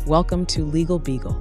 Welcome to Legal Beagle.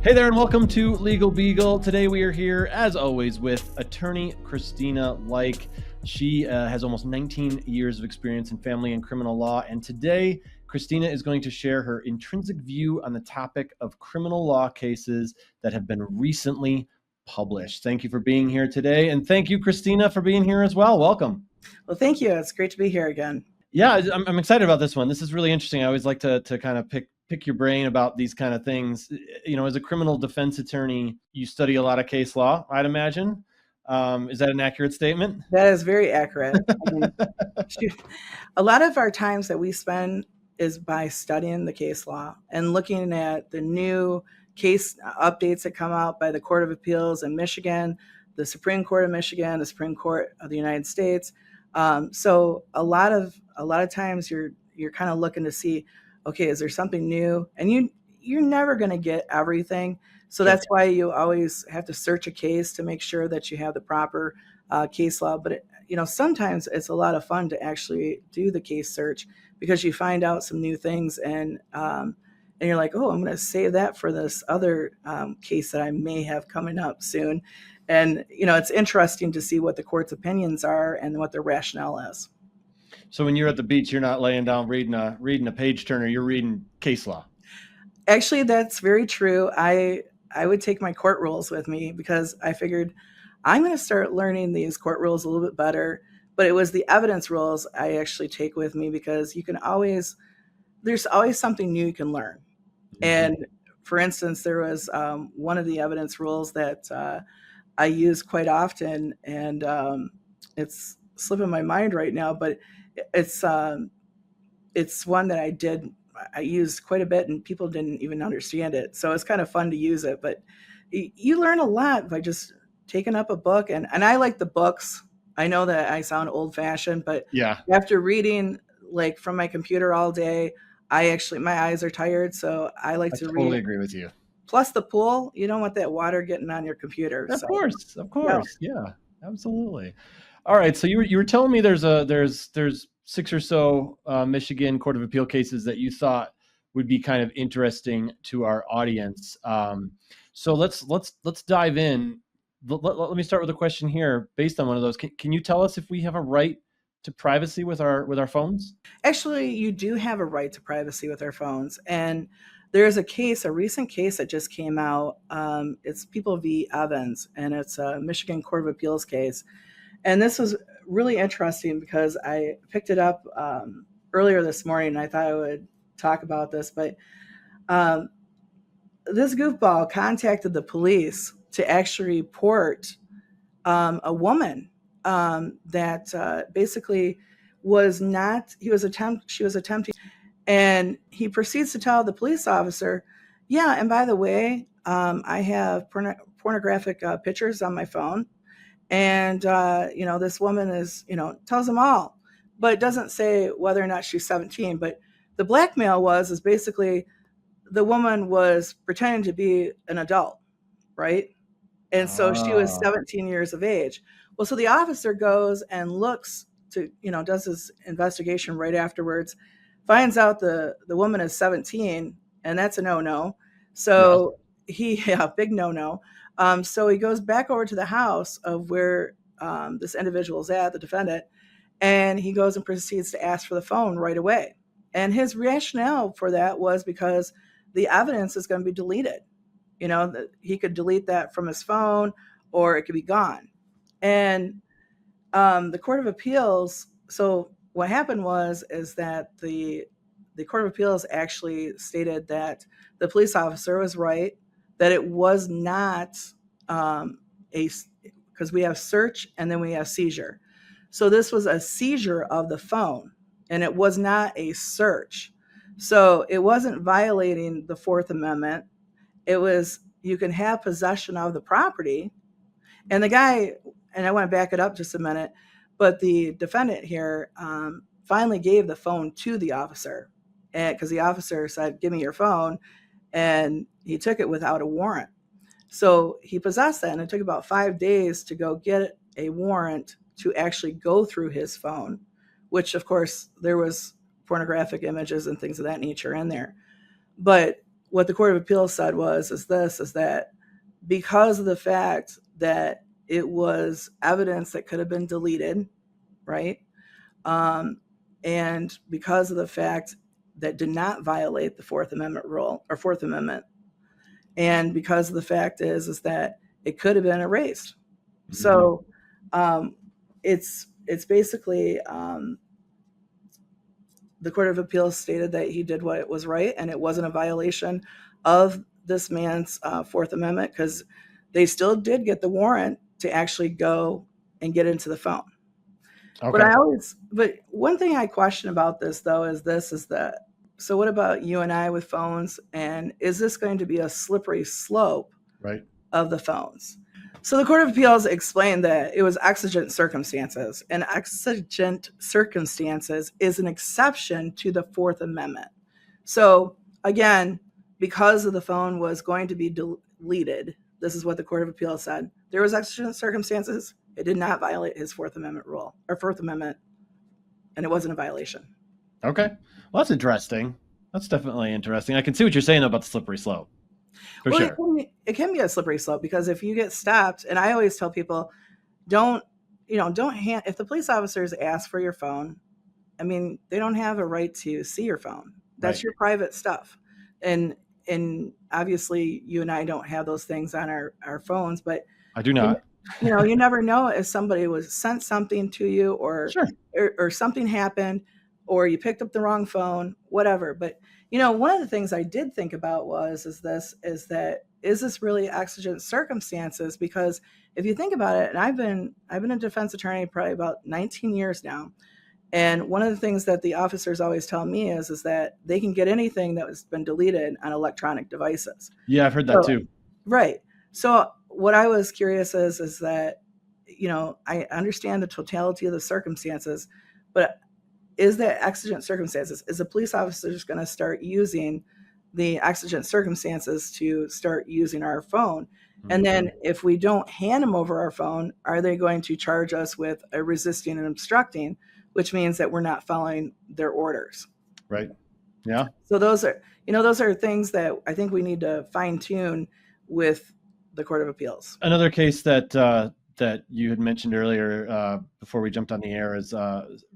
Hey there, and welcome to Legal Beagle. Today we are here, as always, with attorney Kristina Lyke. She has almost 19 years of experience in family and criminal law, and today Kristina is going to share her intrinsic view on the topic of criminal law cases that have been recently published. Thank you for being here today, and thank you, Kristina, for being here as well. Welcome. Well, thank you. It's great to be here again. Yeah, I'm excited about this one. This is really interesting. I always like to kind of pick your brain about these kind of things. You know, as a criminal defense attorney, you study a lot of case law, I'd imagine. Is that an accurate statement? That is very accurate. A lot of our times that we spend is by studying the case law and looking at the new case updates that come out by the Court of Appeals in Michigan, the Supreme Court of Michigan, the Supreme Court of the United States. So a lot of times you're kind of looking to see, okay, is there something new? And you're never going to get everything. So that's why you always have to search a case to make sure that you have the proper case law. But sometimes it's a lot of fun to actually do the case search because you find out some new things and you're like, oh, I'm going to save that for this other case that I may have coming up soon. And, it's interesting to see what the court's opinions are and what their rationale is. So when you're at the beach, you're not laying down reading a page turner, you're reading case law. Actually, that's very true. I would take my court rules with me because I figured I'm going to start learning these court rules a little bit better. But it was the evidence rules I actually take with me because there's always something new you can learn. Mm-hmm. And for instance, there was one of the evidence rules that I use quite often, and it's slipping my mind right now, but it's one that I used quite a bit and people didn't even understand it. So it's kind of fun to use it, but you learn a lot by just taking up a book. And I like the books. I know that I sound old fashioned, but yeah, after reading like from my computer all day, my eyes are tired. So I like to read. I totally agree with you. Plus the pool, you don't want that water getting on your computer. Of course. Yeah, absolutely. All right. So you were telling me there's 6 or so Michigan Court of Appeal cases that you thought would be kind of interesting to our audience. So let's dive in. Let me start with a question here based on one of those. Can you tell us if we have a right to privacy with our phones? Actually, you do have a right to privacy with our phones. And there's a recent case that just came out. It's People v. Evans, and it's a Michigan Court of Appeals case. And this was really interesting because I picked it up earlier this morning, and I thought I would talk about this. But this goofball contacted the police to actually report a woman that basically she was attempting. And he proceeds to tell the police officer, yeah, and by the way, I have pornographic pictures on my phone. And, this woman tells them all, but it doesn't say whether or not she's 17. But the blackmail is basically the woman was pretending to be an adult, right? And so she was 17 years of age. Well, so the officer goes and looks does his investigation right afterwards, finds out the woman is 17, and that's a no-no. So big no-no. So he goes back over to the house of where this individual is at, the defendant, and he goes and proceeds to ask for the phone right away. And his rationale for that was because the evidence is going to be deleted. He could delete that from his phone or it could be gone. And the Court of Appeals, so what happened is that the Court of Appeals actually stated that the police officer was right, that it was not because we have search and then we have seizure. So this was a seizure of the phone and it was not a search. So it wasn't violating the Fourth Amendment. It was, you can have possession of the property. And the guy, and I want to back it up just a minute, but the defendant here finally gave the phone to the officer, because the officer said, give me your phone, and he took it without a warrant. So he possessed that, and it took about 5 days to go get a warrant to actually go through his phone, which of course there was pornographic images and things of that nature in there. But what the Court of Appeals said is that because of the fact that it was evidence that could have been deleted, right? And because of the fact that did not violate the Fourth Amendment rule or Fourth Amendment, and because of the fact is that it could have been erased. Mm-hmm. So it's basically the Court of Appeals stated that he did what was right, and it wasn't a violation of this man's Fourth Amendment, because they still did get the warrant to actually go and get into the phone. Okay. But one thing I question about this though is that, so what about you and I with phones, and is this going to be a slippery slope right. of the phones? So the Court of Appeals explained that it was exigent circumstances, and exigent circumstances is an exception to the Fourth Amendment. So again, because of the phone was going to be deleted, this is what the Court of Appeals said. There was exigent circumstances. It did not violate his Fourth Amendment rule or Fourth Amendment, and it wasn't a violation. Okay. Well, that's interesting. That's definitely interesting. I can see what you're saying about the slippery slope. For sure. It can be a slippery slope, because if you get stopped, and I always tell people, if the police officers ask for your phone, I mean, they don't have a right to see your phone. That's right. Your private stuff. And obviously you and I don't have those things on our phones, but I do not. You never know if somebody was sent something to you, or sure. or something happened, or you picked up the wrong phone, whatever. But one of the things I did think about is this really exigent circumstances? Because if you think about it, and I've been a defense attorney probably about 19 years now, and one of the things that the officers always tell me is that they can get anything that has been deleted on electronic devices. Yeah, I've heard that too. Right. So what I was curious is that, I understand the totality of the circumstances, but is that exigent circumstances? Is a police officer just going to start using the exigent circumstances to start using our phone? Mm-hmm. And then if we don't hand them over our phone, are they going to charge us with a resisting and obstructing, which means that we're not following their orders? Right. Yeah. So those are things that I think we need to fine tune with the Court of Appeals. Another case that you had mentioned earlier before we jumped on the air is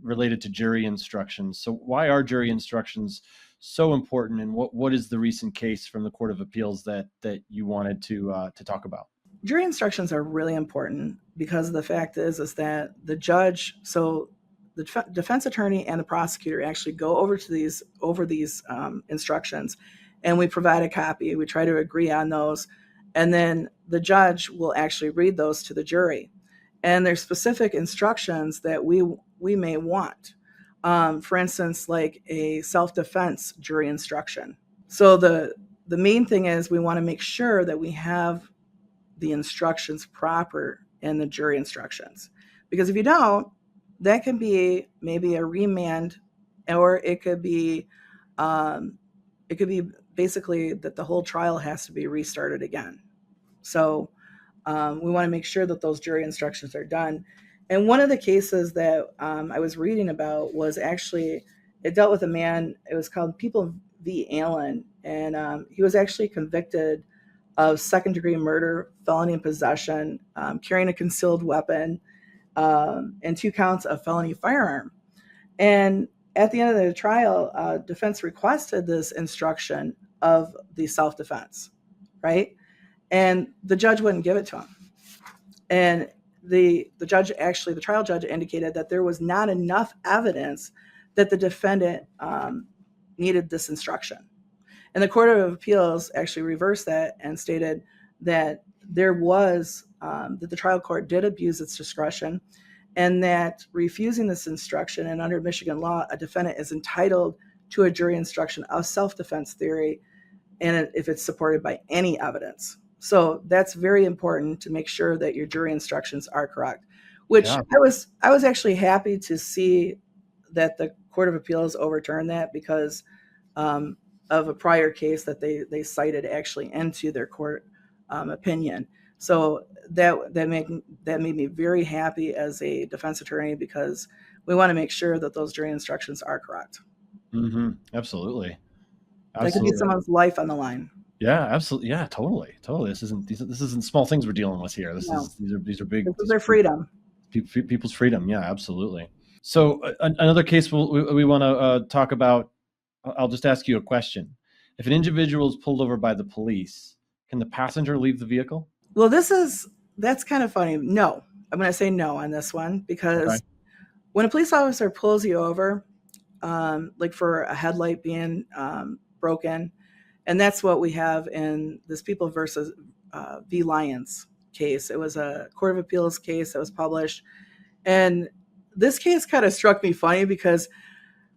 related to jury instructions. So why are jury instructions so important, and what is the recent case from the Court of Appeals that you wanted to talk about? Jury instructions are really important because the fact is that the judge, so the defense attorney and the prosecutor actually go over these instructions, and we provide a copy. We try to agree on those. And then the judge will actually read those to the jury. And there's specific instructions that we may want. For instance, like a self-defense jury instruction. So the main thing is we want to make sure that we have the instructions proper in the jury instructions. Because if you don't, that can be maybe a remand, or it could be basically that the whole trial has to be restarted again. So we want to make sure that those jury instructions are done. And one of the cases that I was reading about was actually, it dealt with a man, it was called People v. Allen, and he was actually convicted of second-degree murder, felony in possession, carrying a concealed weapon, and 2 counts of felony firearm. And at the end of the trial, defense requested this instruction of the self-defense, right? And the judge wouldn't give it to him. And the trial judge indicated that there was not enough evidence that the defendant needed this instruction. And the Court of Appeals actually reversed that and stated that that the trial court did abuse its discretion, and that refusing this instruction, and under Michigan law, a defendant is entitled to a jury instruction of self-defense theory, and if it's supported by any evidence. So that's very important to make sure that your jury instructions are correct, which yeah. I was actually happy to see that the Court of Appeals overturned that, because of a prior case that they cited actually into their court opinion. So that made me very happy as a defense attorney, because we want to make sure that those jury instructions are correct. Absolutely. That could be Absolutely. someone's life on the line. Yeah, absolutely. Yeah, totally. Totally. This isn't small things we're dealing with here. No, These are this big, is their freedom. people's freedom. Yeah, absolutely. So another case we want to talk about. I'll just ask you a question. If an individual is pulled over by the police, can the passenger leave the vehicle? Well, that's kind of funny. No, I'm going to say no on this one Okay. because when a police officer pulls you over, like for a headlight being broken, and that's what we have in this People versus v. Lyons case. It was a Court of Appeals case that was published, and this case kind of struck me funny because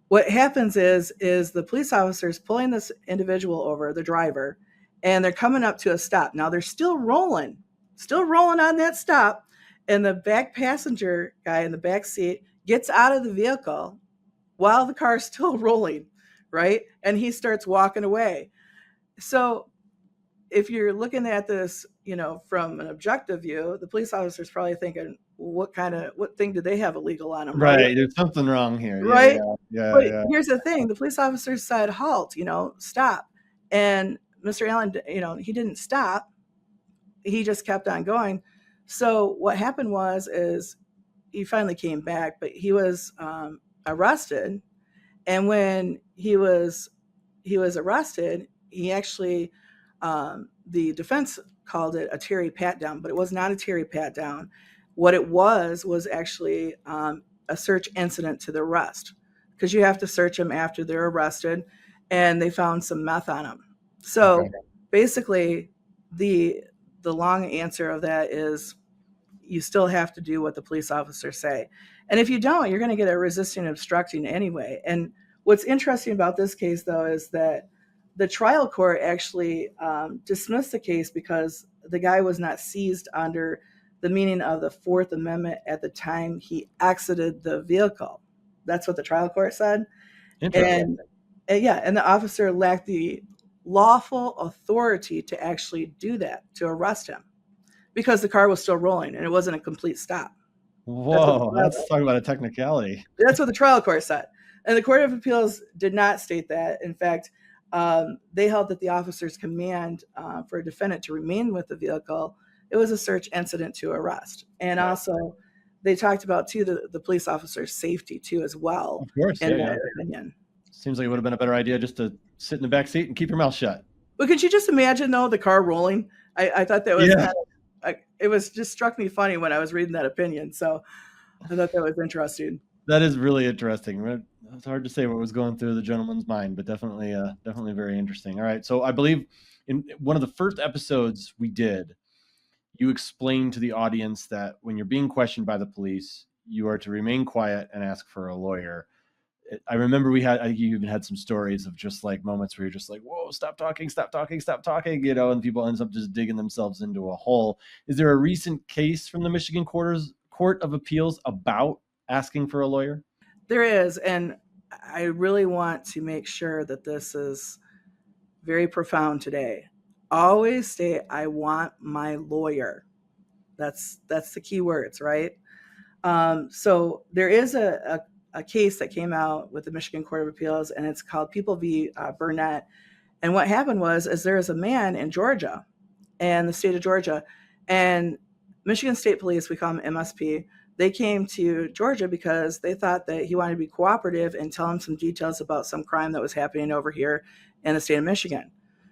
what happens is the police officers pulling this individual over, the driver, and they're coming up to a stop. Now they're still rolling on that stop, and the back passenger guy in the back seat gets out of the vehicle while the car's still rolling, right? And he starts walking away. So if you're looking at this, from an objective view, the police officer's probably thinking, what thing did they have illegal on them, right? Right. There's something wrong here. Right. Yeah, But yeah. here's the thing: the police officer said, "Halt! Stop." And Mr. Allen, he didn't stop. He just kept on going. So what happened is he finally came back, but he was arrested. And when he was arrested, he actually the defense called it a Terry pat down, but it was not a Terry pat down. What it was actually a search incident to the arrest, because you have to search them after they're arrested, and they found some meth on them. So Okay. basically, the long answer of that is you still have to do what the police officers say. And if you don't, you're going to get a resisting and obstructing anyway. And what's interesting about this case, though, is that the trial court actually dismissed the case because the guy was not seized under the meaning of the Fourth Amendment at the time he exited the vehicle. That's what the trial court said. Interesting. And the officer lacked the lawful authority to actually do that, to arrest him, because the car was still rolling and it wasn't a complete stop. Whoa, that's talking about a technicality. That's what the trial court said. And the Court of Appeals did not state that. In fact, they held that the officer's command for a defendant to remain with the vehicle, it was a search incident to arrest. And also, they talked about, too, the police officer's safety, too, as well. Of course, in yeah. that opinion. Seems like it would have been a better idea just to sit in the back seat and keep your mouth shut. But could you just imagine, though, the car rolling? I thought that was kind of, it was just struck me funny when I was reading that opinion. So I thought that was interesting. That is really interesting. It's hard to say what was going through the gentleman's mind, but definitely very interesting. All right. So I believe in one of the first episodes we did, you explained to the audience that when you're being questioned by the police, you are to remain quiet and ask for a lawyer. I remember you even had some stories of just like moments where you're just like, whoa, stop talking, and people end up just digging themselves into a hole. Is there a recent case from the Michigan Court of Appeals about asking for a lawyer? There is, and I really want to make sure that this is very profound today. Always say, I want my lawyer. That's the key words, right? So there is a case that came out with the Michigan Court of Appeals, and it's called People v. Burnett. And what happened is there was a man in Georgia, and the state of Georgia, and Michigan State Police, we call them MSP, they came to Georgia because they thought that he wanted to be cooperative and tell him some details about some crime that was happening over here in the state of Michigan.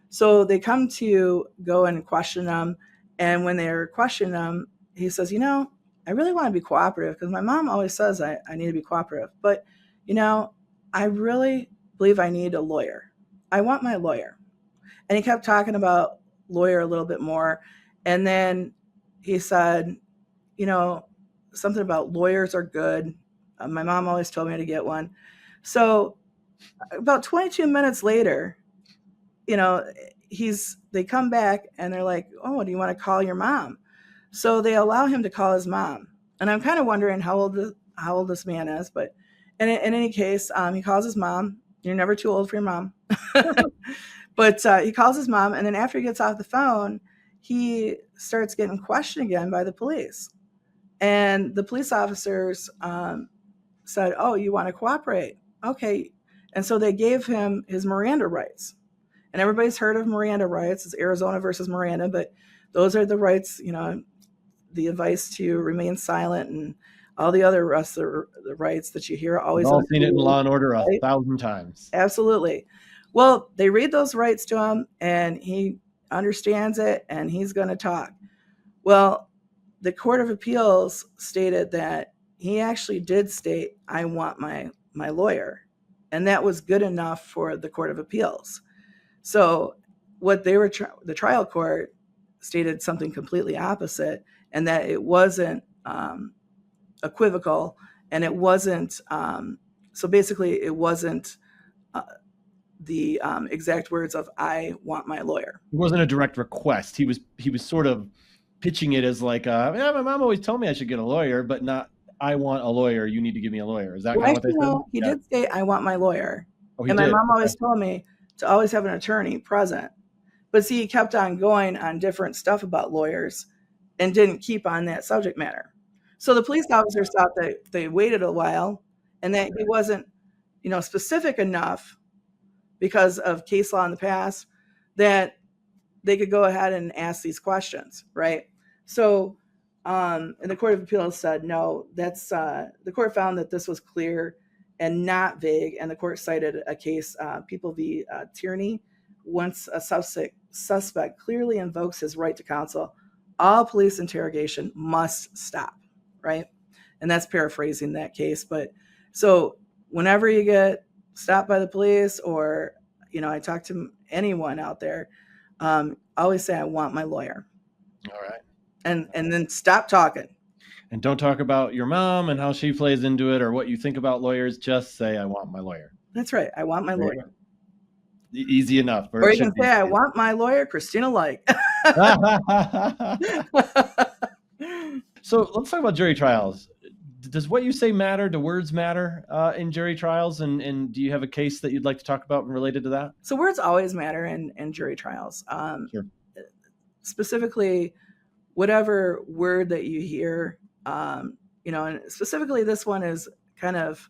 So they come to go and question him, and when they're questioning him, he says, I really want to be cooperative because my mom always says I need to be cooperative. But, I really believe I need a lawyer. I want my lawyer. And he kept talking about lawyer a little bit more. And then he said, something about lawyers are good. My mom always told me to get one. So about 22 minutes later, they come back and they're like, oh, do you want to call your mom? So they allow him to call his mom. And I'm kind of wondering how old this man is. But in any case, he calls his mom. You're never too old for your mom. But he calls his mom. And then after he gets off the phone, he starts getting questioned again by the police. And the police officers said, oh, you want to cooperate? Okay. And so they gave him his Miranda rights. And everybody's heard of Miranda rights. It's Arizona versus Miranda, but those are the rights, the advice to remain silent and all the other rest of the rights that you hear always. We've all seen it in Law and Order right? 1,000 times. Absolutely. Well, they read those rights to him and he understands it and he's going to talk. Well, the Court of Appeals stated that he actually did state, I want my lawyer. And that was good enough for the Court of Appeals. So what they were, the trial court stated something completely opposite, and that it wasn't equivocal, and it wasn't, so basically it wasn't the exact words of, I want my lawyer. It wasn't a direct request. He was sort of pitching it as like, yeah, my mom always told me I should get a lawyer, but not, I want a lawyer. You need to give me a lawyer. Is that kind of what they said? He did say, I want my lawyer. Oh, and my mom always told me to always have an attorney present. But see, he kept on going on different stuff about lawyers and didn't keep on that subject matter. So the police officers thought that they waited a while and that he wasn't, specific enough because of case law in the past that they could go ahead and ask these questions, right? So, and the Court of Appeals said, no, that's, the court found that this was clear and not vague. And the court cited a case, People v. Tierney. Once a suspect clearly invokes his right to counsel, all police interrogation must stop, right? And that's paraphrasing that case. But so whenever you get stopped by the police or, I talk to anyone out there, always say, I want my lawyer. All right. And then stop talking. And don't talk about your mom and how she plays into it or what you think about lawyers. Just say, I want my lawyer. That's right. I want my lawyer. Easy enough. Or you can say, I want my lawyer, Kristina Lyke. So let's talk about jury trials. Does what you say matter? Do words matter in jury trials? And do you have a case that you'd like to talk about related to that? So words always matter in jury trials. Sure. Specifically, whatever word that you hear, and specifically this one is kind of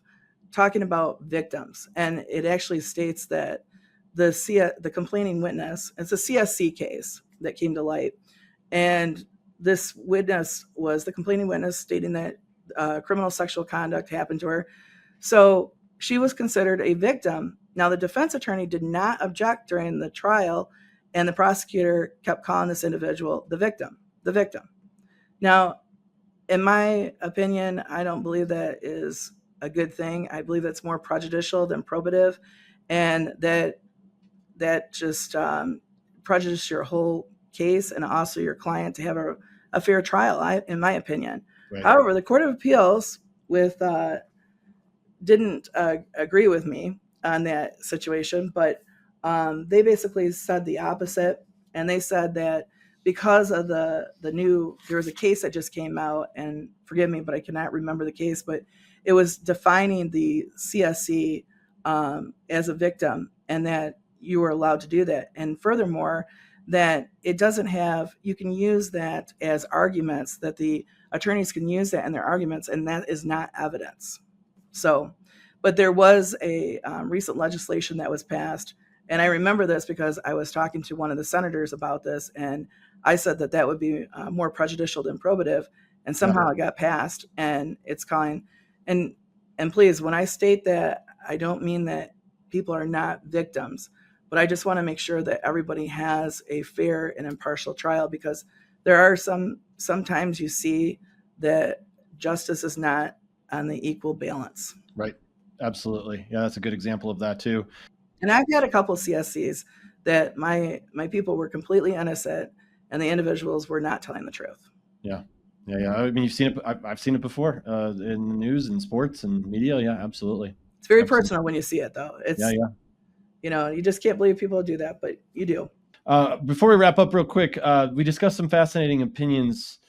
talking about victims. And it actually states that the complaining witness, it's a CSC case that came to light. And this witness was the complaining witness stating that criminal sexual conduct happened to her. So she was considered a victim. Now, the defense attorney did not object during the trial, and the prosecutor kept calling this individual the victim. Now, in my opinion, I don't believe that is a good thing. I believe that's more prejudicial than probative, and that just prejudices your whole case and also your client to have a fair trial, in my opinion. Right. However, the Court of Appeals didn't agree with me on that situation, but they basically said the opposite. And they said that because of there was a case that just came out, and forgive me, but I cannot remember the case, but it was defining the CSC as a victim, and that you were allowed to do that. And furthermore, that it doesn't you can use that as arguments, that the attorneys can use that in their arguments, and that is not evidence. So, but there was a recent legislation that was passed, and I remember this because I was talking to one of the senators about this, and I said that would be more prejudicial than probative, and somehow it got passed, and it's calling. And please, when I state that, I don't mean that people are not victims, but I just want to make sure that everybody has a fair and impartial trial, because there are sometimes you see that justice is not on the equal balance. Right. Absolutely. Yeah, that's a good example of that too. And I've had a couple CSCs that my people were completely innocent and the individuals were not telling the truth. Yeah. I mean, you've seen it. I've seen it before in the news and sports and media. Yeah, absolutely. It's very personal when you see it, though. It's, yeah. You just can't believe people do that, but you do. Before we wrap up real quick, we discussed some fascinating opinions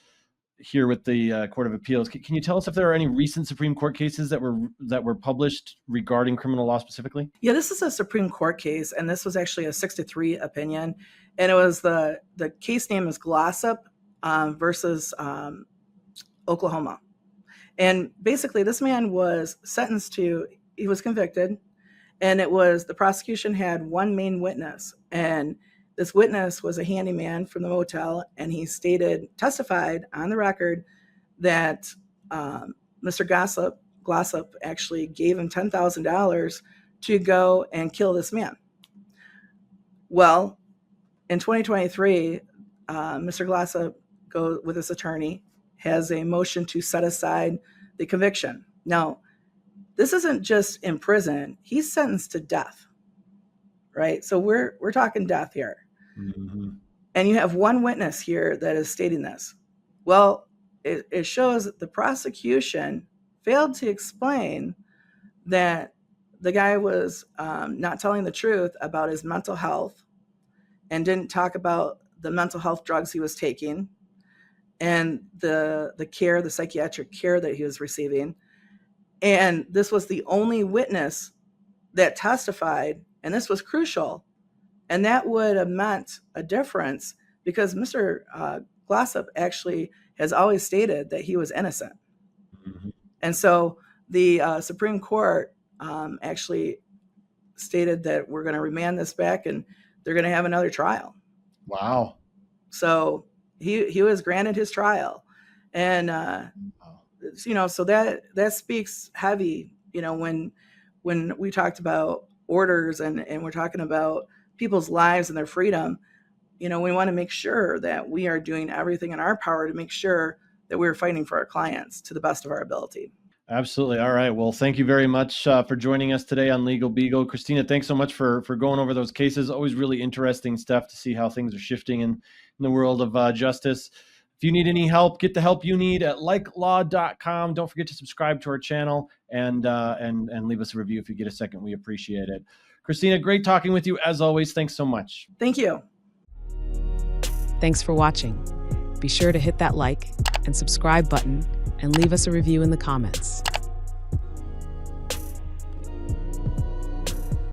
here with the Court of Appeals. Can you tell us if there are any recent Supreme Court cases that were published regarding criminal law specifically? Yeah, this is a Supreme Court case, and this was actually a 6-3 opinion. And it was the case name is Glossip versus Oklahoma. And basically, this man was he was convicted, And the prosecution had one main witness, and this witness was a handyman from the motel, and he testified on the record that Mr. Glossip actually gave him $10,000 to go and kill this man. Well, in 2023, Mr. Glossip goes with his attorney, has a motion to set aside the conviction. Now, this isn't just in prison; he's sentenced to death, right? So we're talking death here. Mm-hmm. And you have one witness here that is stating this. Well, it shows that the prosecution failed to explain that the guy was not telling the truth about his mental health, and didn't talk about the mental health drugs he was taking and the psychiatric care that he was receiving. And this was the only witness that testified, and this was crucial. And that would have meant a difference, because Mr. Glossip actually has always stated that he was innocent. Mm-hmm. And so the Supreme Court actually stated that we're going to remand this back, and they're going to have another trial. Wow. So he was granted his trial. And, so that speaks heavy, when we talked about orders and we're talking about people's lives and their freedom, we want to make sure that we are doing everything in our power to make sure that we're fighting for our clients to the best of our ability. Absolutely. All right. Well, thank you very much for joining us today on Legal Beagle. Kristina, thanks so much for going over those cases. Always really interesting stuff to see how things are shifting in the world of justice. If you need any help, get the help you need at likelaw.com. Don't forget to subscribe to our channel and leave us a review if you get a second. We appreciate it. Kristina, great talking with you as always. Thanks so much. Thank you. Thanks for watching. Be sure to hit that like and subscribe button and leave us a review in the comments.